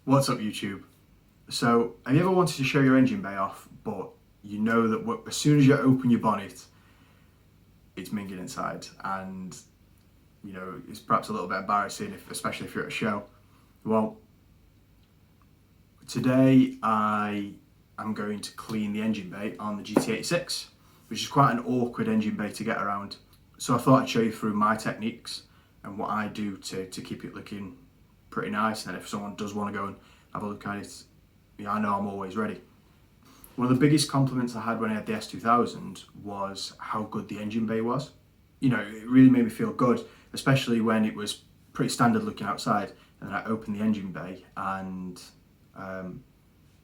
What's up, YouTube? So, have you ever wanted to show your engine bay off, but you know that as soon as you open your bonnet, it's minging inside, and it's perhaps a little bit embarrassing, especially if you're at a show. Well, today I am going to clean the engine bay on the GT86, which is quite an awkward engine bay to get around. So I thought I'd show you through my techniques and what I do to keep it looking pretty nice, and if someone does want to go and have a look at it, I know I'm always ready. One of the biggest compliments I had when I had the S2000 was how good the engine bay was. It really made me feel good, especially when it was pretty standard looking outside, and then I opened the engine bay and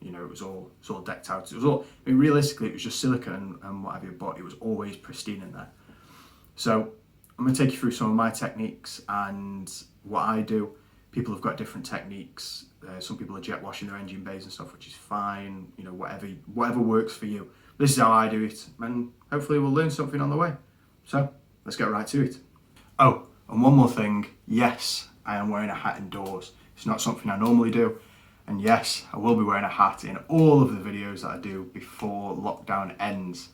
it was all decked out. It was all, realistically it was just silicone and what have you, but it was always pristine in there. So I'm going to take you through some of my techniques and what I do. People have got different techniques. Some people are jet washing their engine bays and stuff, which is fine. Whatever works for you. This is how I do it, and hopefully we'll learn something on the way. So let's get right to it. Oh, and one more thing. Yes, I am wearing a hat indoors. It's not something I normally do. And yes, I will be wearing a hat in all of the videos that I do before lockdown ends,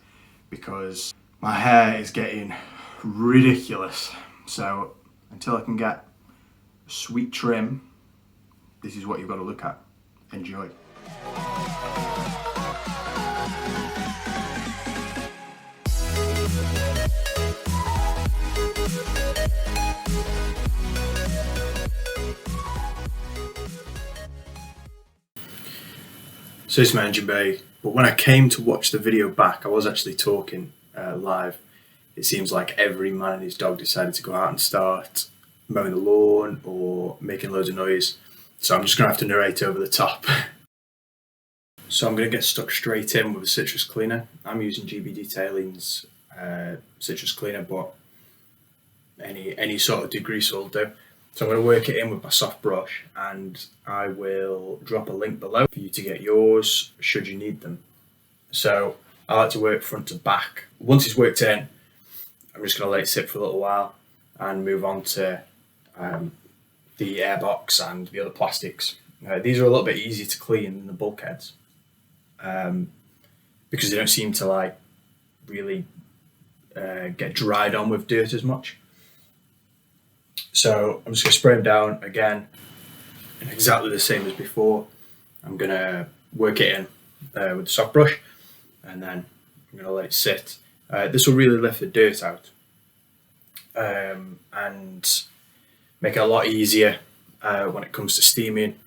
because my hair is getting ridiculous. So until I can get a sweet trim, this is what you've got to look at. Enjoy. So this is my engine bay, but when I came to watch the video back, I was actually talking live. It seems like every man and his dog decided to go out and start mowing the lawn or making loads of noise. So I'm just going to have to narrate over the top. So I'm going to get stuck straight in with a citrus cleaner. I'm using GB Detailing's citrus cleaner, but any sort of degreaser will do. So I'm going to work it in with my soft brush, and I will drop a link below for you to get yours should you need them. So I like to work front to back. Once it's worked in, I'm just going to let it sit for a little while and move on to the airbox and the other plastics. These are a little bit easier to clean than the bulkheads because they don't seem to really get dried on with dirt as much. So I'm just going to spray them down again, and exactly the same as before. I'm going to work it in with the soft brush, and then I'm going to let it sit. This will really lift the dirt out and make it a lot easier when it comes to steaming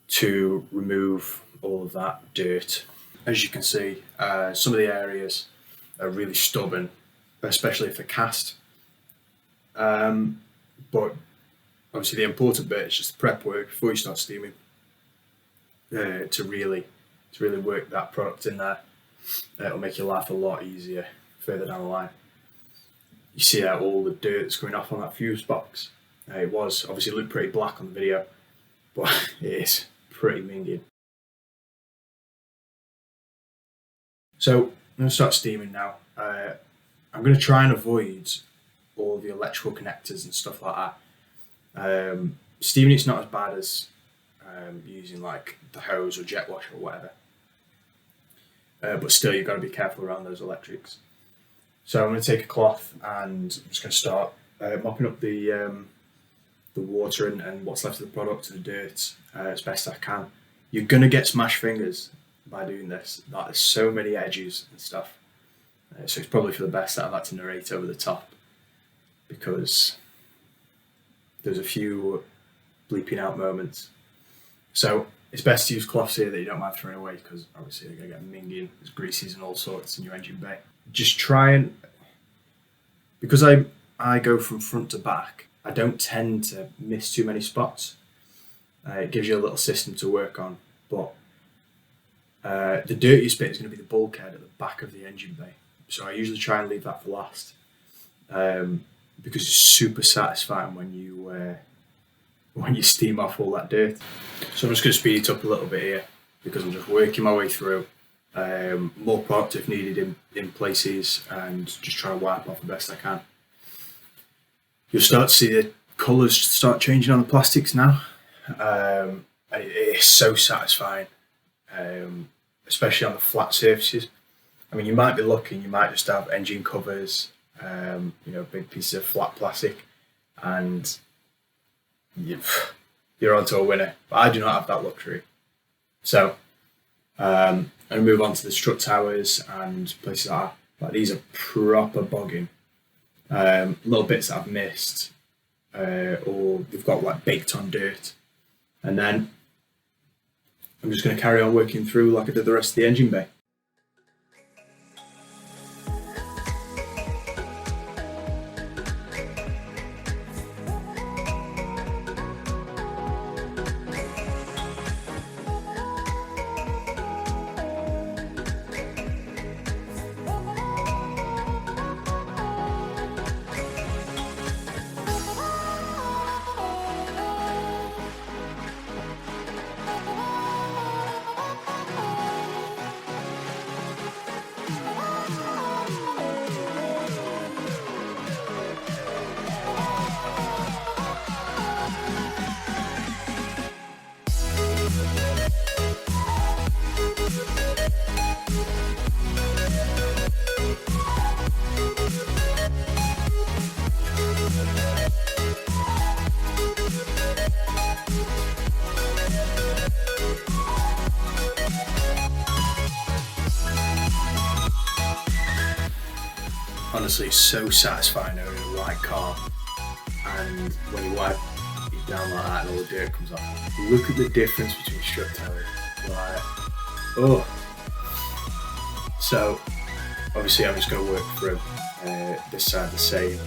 to remove all of that dirt. As you can see, some of the areas are really stubborn, especially if they're cast. But obviously the important bit is just the prep work before you start steaming to really work that product in there. It'll make your life a lot easier further down the line. You see all the dirt that's coming off on that fuse box. It was obviously looked pretty black on the video, but it is pretty minging. So I'm going to start steaming now. I'm going to try and avoid all the electrical connectors and stuff like that. Steaming it's not as bad as using the hose or jet wash or whatever, but still you've got to be careful around those electrics. So I'm going to take a cloth and I'm just going to start mopping up the water and what's left of the product and the dirt as best I can. You're going to get smashed fingers by doing this. There's so many edges and stuff, so it's probably for the best that I've had to narrate over the top, because there's a few bleeping out moments. So it's best to use cloths here that you don't mind throwing away, because obviously they're going to get minging, there's greases and all sorts in your engine bay. Just try and, because I go from front to back, I don't tend to miss too many spots. It gives you a little system to work on, but the dirtiest bit is going to be the bulkhead at the back of the engine bay. So I usually try and leave that for last. Because it's super satisfying when you steam off all that dirt. So I'm just going to speed it up a little bit here, because I'm just working my way through. More product if needed in places, and just trying to wipe off the best I can. You'll start to see the colours start changing on the plastics now. and it is so satisfying, especially on the flat surfaces. I mean, you might be looking, you might just have engine covers, big pieces of flat plastic, and you're onto a winner. But I do not have that luxury. So, and move on to the strut towers and places like that. But these are proper bogging. Little bits that I've missed, or they've got like baked on dirt. And then I'm just going to carry on working through like I did the rest of the engine bay. Honestly, it's so satisfying owning a white car, and when you wipe it down like that and all the dirt comes off, look at the difference between strut towers. Like, oh. So, obviously I'm just going to work through this side the same,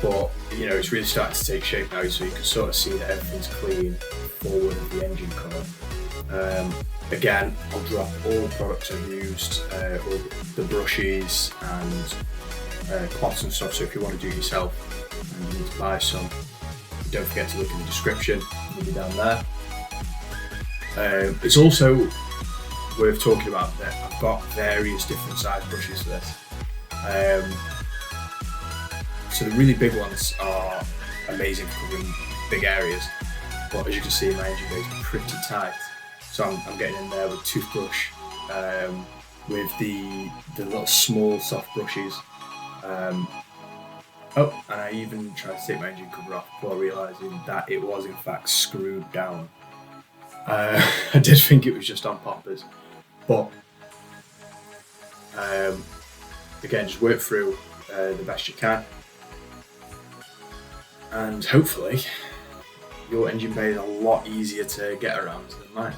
but it's really starting to take shape now, so you can sort of see that everything's clean forward of the engine cover. Again, I'll drop all the products I've used, all the brushes and cloths and stuff, so if you want to do it yourself and you need to buy some, don't forget to look in the description, it'll be down there. It's also worth talking about that I've got various different size brushes for this. So the really big ones are amazing for covering big areas, but as you can see, my engine bay is pretty tight. So I'm getting in there with toothbrush, with the little small soft brushes. And I even tried to take my engine cover off before realising that it was in fact screwed down. I did think it was just on poppers, but again, just work through the best you can, and hopefully your engine bay is a lot easier to get around than mine.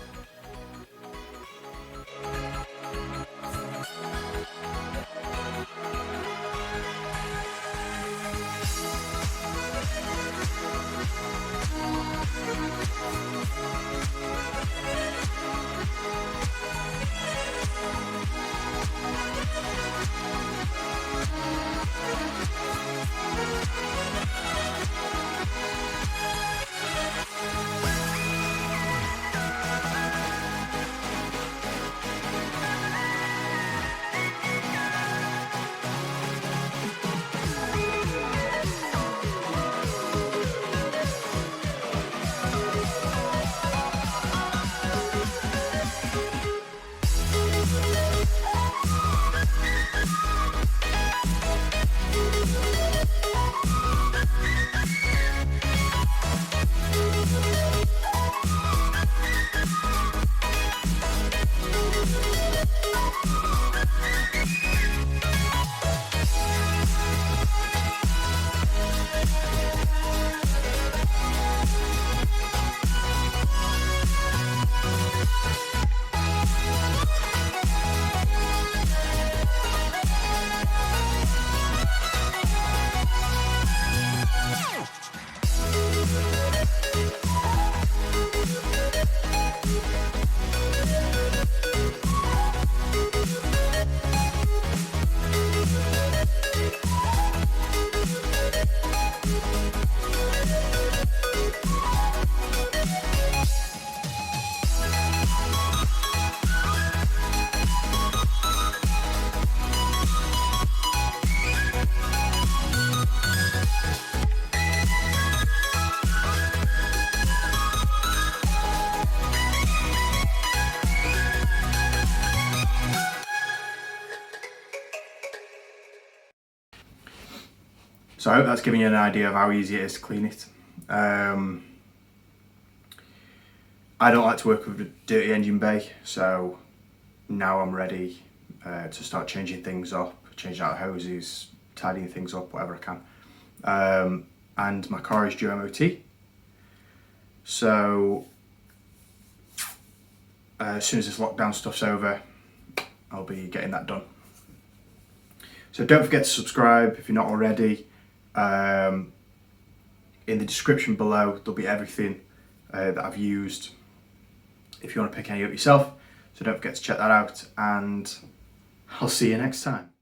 So I hope that's giving you an idea of how easy it is to clean it. I don't like to work with a dirty engine bay, so now I'm ready to start changing things up, changing out hoses, tidying things up, whatever I can. And my car is due MOT, so as soon as this lockdown stuff's over, I'll be getting that done. So don't forget to subscribe if you're not already. In the description below there'll be everything that I've used if you want to pick any up yourself. So don't forget to check that out, and I'll see you next time.